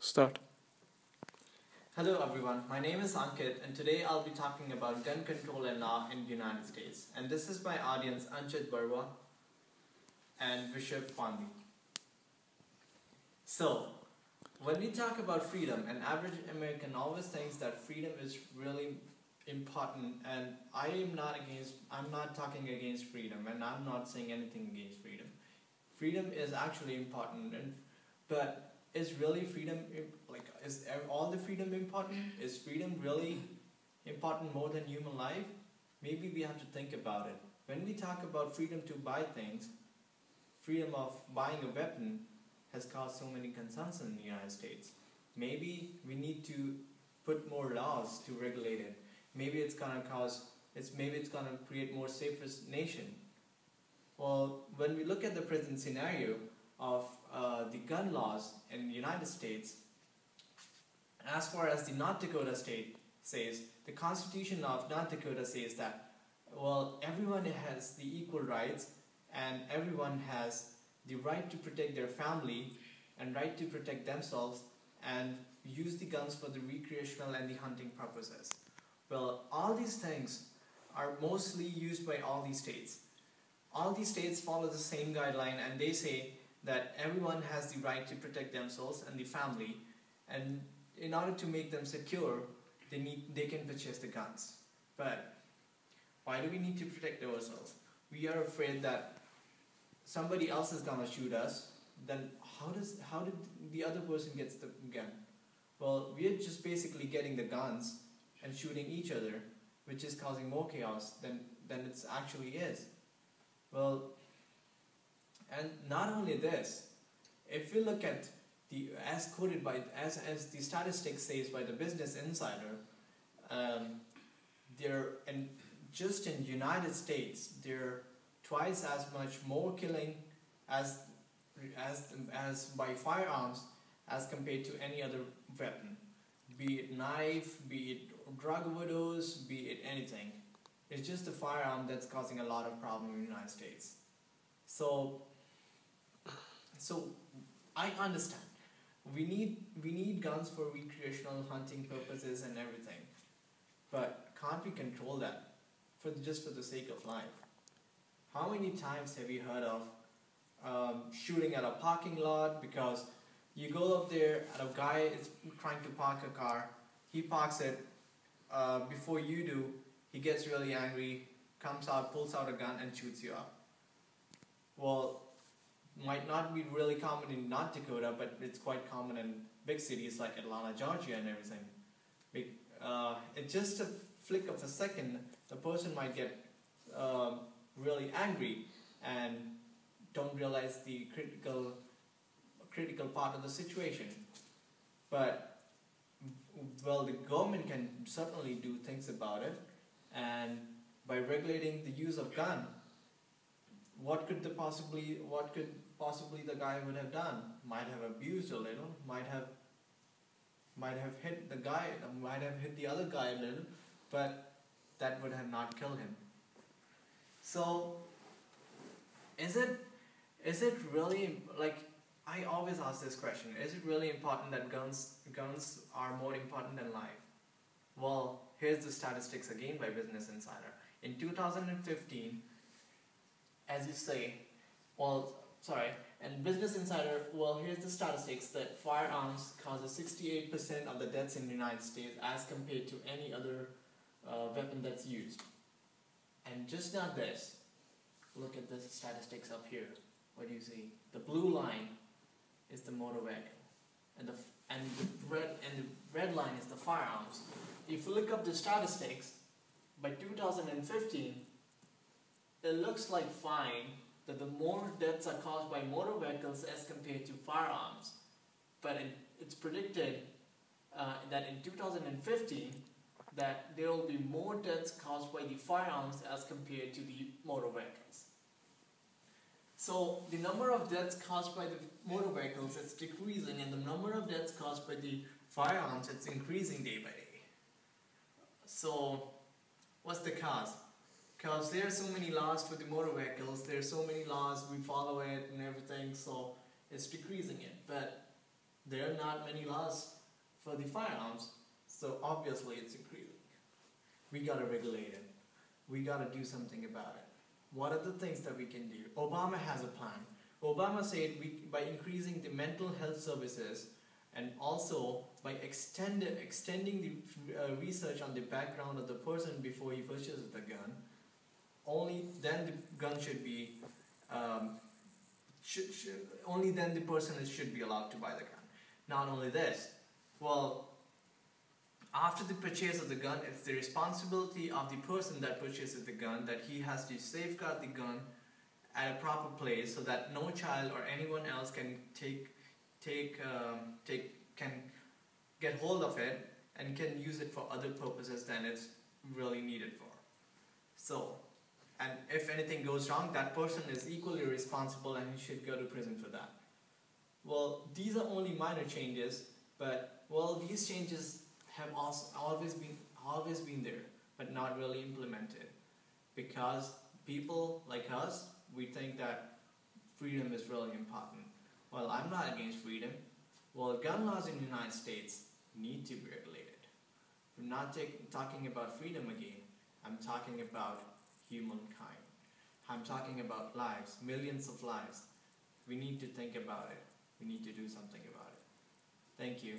Start. Hello everyone, my name is Ankit and today I'll be talking about gun control and law in the United States. And this is my audience Anchit Barwa and Rishabh Pandey. So, when we talk about freedom, an average American always thinks that freedom is really important, and I'm not talking against freedom, and I'm not saying anything against freedom. Freedom is actually important, but is really freedom is all the freedom important? Is freedom really important more than human life? Maybe we have to think about it. When we talk about freedom to buy things, freedom of buying a weapon has caused so many concerns in the United States. Maybe we need to put more laws to regulate it. Maybe it's gonna create more safest nation. Well, when we look at the present scenario of the gun laws in the United States, as far as the North Dakota state says, the Constitution of North Dakota says that, well, everyone has the equal rights and everyone has the right to protect their family and right to protect themselves and use the guns for the recreational and the hunting purposes. Well, all these things are mostly used by all these states. All these states follow the same guideline, and they say that everyone has the right to protect themselves and the family, and in order to make them secure, they can purchase the guns. But why do we need to protect ourselves? We are afraid that somebody else is gonna shoot us. Then how did the other person gets the gun? Well, we are just basically getting the guns and shooting each other, which is causing more chaos than it actually is. Well, and not only this, if we look at as the statistics says by the Business Insider, just in United States there are twice as much more killing as by firearms as compared to any other weapon, be it knife, be it drug overdose, be it anything. It's just the firearm that's causing a lot of problem in the United States. So I understand. We need guns for recreational hunting purposes and everything. But can't we control that just for the sake of life? How many times have you heard of shooting at a parking lot because you go up there and a guy is trying to park a car, he parks it before you do, he gets really angry, comes out, pulls out a gun and shoots you up. Well, might not be really common in North Dakota, but it's quite common in big cities like Atlanta, Georgia and everything. It's just a flick of a second, the person might get really angry and don't realize the critical part of the situation. But, well, the government can certainly do things about it, and by regulating the use of gun, what could possibly the guy would have done? Might have abused a little, might have hit the guy, might have hit the other guy a little, but that would have not killed him. So is it really, like, I always ask this question, is it really important that guns are more important than life? Well, here's the statistics again by Business Insider. In 2015, as you say, and Business Insider, well, here's the statistics that firearms causes 68% of the deaths in the United States as compared to any other weapon that's used. And just not this, look at the statistics up here. What do you see? The blue line is the motor vehicle, and the red line is the firearms. If you look up the statistics, by 2015, it looks like fine that the more deaths are caused by motor vehicles as compared to firearms. But it's predicted that in 2015 that there will be more deaths caused by the firearms as compared to the motor vehicles. So the number of deaths caused by the motor vehicles is decreasing, and the number of deaths caused by the firearms, it's increasing day by day. So what's the cause? Because there are so many laws for the motor vehicles, there are so many laws, we follow it and everything, so it's decreasing it. But There are not many laws for the firearms, so obviously it's increasing. We gotta regulate it. We gotta do something about it. What are the things that we can do? Obama has a plan. Obama said by increasing the mental health services and also by extending the research on the background of the person before he purchases the gun, only then the gun should be, only then the person should be allowed to buy the gun. Not only this, well, after the purchase of the gun, it's the responsibility of the person that purchases the gun that he has to safeguard the gun at a proper place so that no child or anyone else can can get hold of it and can use it for other purposes than it's really needed for. So, and if anything goes wrong, that person is equally responsible and he should go to prison for that. Well, these are only minor changes, but well, these changes have also always been there, but not really implemented, because people like us, we think that freedom is really important. Well, I'm not against freedom. Well, gun laws in the United States need to be regulated. I'm not talking about freedom again. I'm talking about humankind. I'm talking about lives, millions of lives. We need to think about it. We need to do something about it. Thank you.